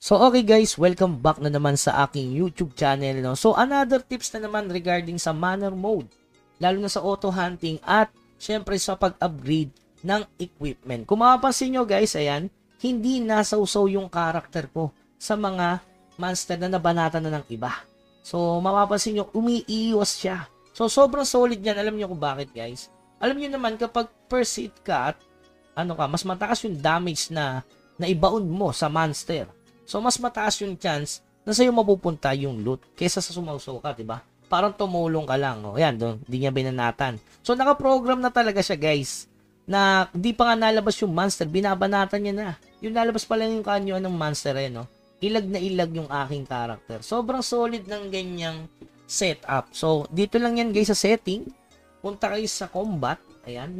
So okay guys, welcome back na naman sa aking YouTube channel. No? So another tips na naman regarding sa manner mode, lalo na sa auto hunting at syempre sa pag-upgrade ng equipment. Kung mapapansin nyo guys, ayan, hindi nasawsaw yung character ko sa mga monster na nabanatan na ng iba. So mapapansin nyo, umiiwas siya. So sobrang solid yan. Alam nyo kung bakit guys? Alam nyo naman kapag first hit ka at mas mataas yung damage na ibaon mo sa monster. So, mas mataas yung chance na sa'yo mapupunta yung loot kaysa sa sumausaw ka, diba? Parang tumulong ka lang. O, yan, di niya binanatan. So, nakaprogram na talaga siya, guys, na di pa nga nalabas yung monster, binabanatan niya na. Yung nalabas pa lang yung kanyo ng monster, no? Ilag na ilag yung aking character. Sobrang solid ng ganyang setup. So, dito lang yan, guys, sa setting. Punta kayo sa combat. Ayan,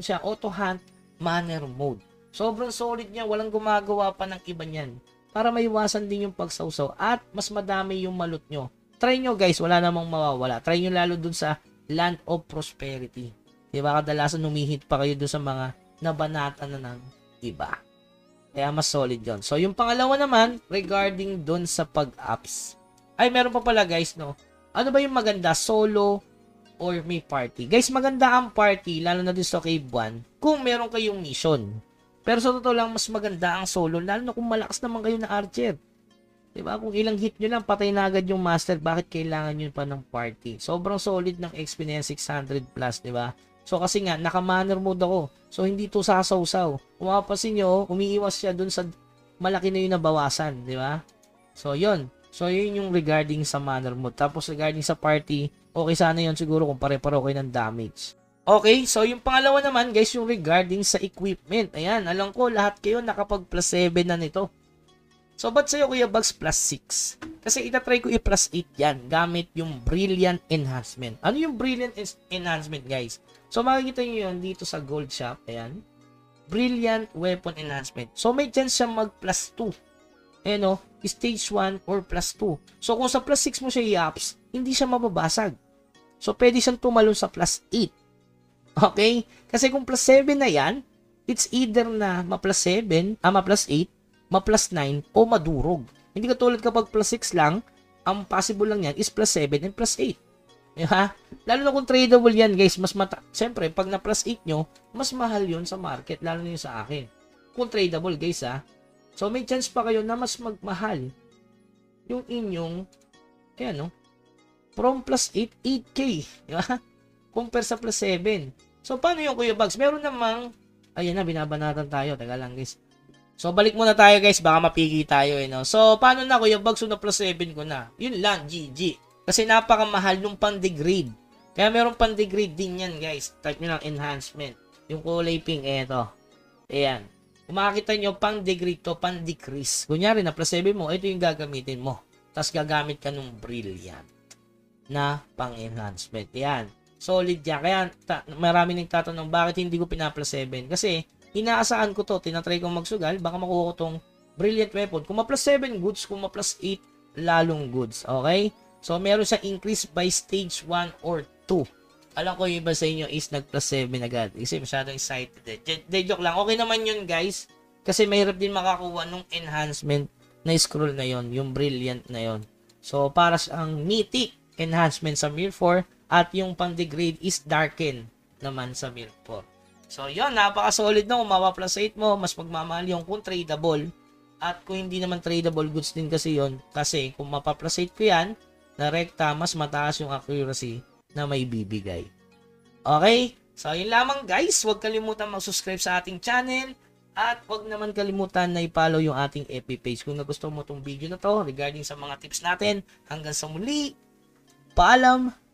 siya, auto hunt manner mode. Sobrang solid niya, walang gumagawa pa ng iba niyan. Para maiwasan din yung pagsawsaw at mas madami yung malot nyo. Try nyo guys, wala namang mawawala. Try nyo lalo dun sa Land of Prosperity. Diba? Kadalasan humihit pa kayo dun sa mga nabanatan na ng iba. Kaya mas solid yun. So yung pangalawa naman, regarding dun sa pag-ups. Ay, meron pa pala guys, no? Ano ba yung maganda? Solo or may party? Guys, maganda ang party, lalo na dun sa Cave 1, kung meron kayong mission. Pero sa totoo lang, mas maganda ang solo, lalo na kung malakas naman kayo na archer. Diba? Kung ilang hit nyo lang, patay na agad yung master, bakit kailangan nyo pa ng party? Sobrang solid ng XP na 600 plus, diba? So kasi nga, naka-manner mode ako. So hindi to sasawsaw. Kung mapapansin nyo, umiiwas siya dun sa malaki na yung nabawasan, diba? So yun. So yun yung regarding sa manner mode. Tapos regarding sa party, okay sana yun siguro kung pare-paro kayo ng damage. Okay, so yung pangalawa naman guys, yung regarding sa equipment. Ayan, alam ko lahat kayo nakapag plus 7 na nito. So ba't sa'yo Kuya Bugs plus 6? Kasi itatry ko i-plus 8 yan gamit yung Brilliant Enhancement. Ano yung Brilliant Enhancement guys? So makikita nyo yun dito sa Gold Shop. Ayan, Brilliant Weapon Enhancement. So may chance siya mag plus 2. Ayan o, stage 1 or plus 2. So kung sa plus 6 mo siya i-ups, hindi siya mababasag. So pwede siyang tumalon sa plus 8. Okay? Kasi kung plus 7 na yan, it's either na ma-plus 7, ma-plus 8, ma-plus 9, o madurog. Hindi katulad kapag plus 6 lang, ang possible lang yan is plus 7 and plus 8. Diba? Lalo na kung tradable yan, guys, siyempre, pag na-plus 8 nyo, mas mahal yun sa market, lalo na yun sa akin. Kung tradable, guys, ha? So, may chance pa kayo na mas magmahal yung inyong, ayan, no? From plus 8, 8K. Diba? Compare sa plus 7. So, paano yung Kuya Bugs? Meron namang, ayan na, binabanatan tayo. Teka lang, guys. So, balik muna tayo, guys. Baka mapigi tayo, no? So, paano na, Kuya Bugs? So, na plus 7 ko na. Yun lang, GG. Kasi napakamahal nung pan-degrade. Kaya meron pan-degrade din yan, guys. Type nyo lang enhancement. Yung kulay pink, eto. Ayan. Kung makakita nyo, pang-degrade to, pan-decrease. Kunyari, na plus 7 mo, ito yung gagamitin mo. Tapos, gagamit ka nung Brilliant na pang-enhancement. Ayan. Solid yan. Kaya marami nagtatanong bakit hindi ko pina-plus 7. Kasi inaasahan ko to. Tinatry kong magsugal. Baka makuha ko tong Brilliant Weapon. Kung ma-plus 7 goods, kung ma-plus 8 lalong goods. Okay? So meron siyang increase by stage 1 or 2. Alam ko yung iba sa inyo is nag-plus 7 agad. Kasi masyadong excited. Joke lang. Okay naman yun guys. Kasi mahirap din makakuha nung enhancement na scroll na yon, yung Brilliant na yon. So para siyang mythic enhancement sa Mirror 4. At yung pang-degrade is darken naman sa Mirror 4. So, yun. Napaka-solid na. Kung mapa-plus 8 mo, mas magmamahal yung kung tradable. At kung hindi naman tradable goods din kasi yon. Kasi kung mapa-plus 8 ko yan, na rekta, mas mataas yung accuracy na may bibigay. Okay? So, yun lamang guys. Huwag kalimutan mag-subscribe sa ating channel. At huwag naman kalimutan na i-follow yung ating FB page. Kung nagustuhan mo itong video na to regarding sa mga tips natin. Hanggang sa muli. Paalam!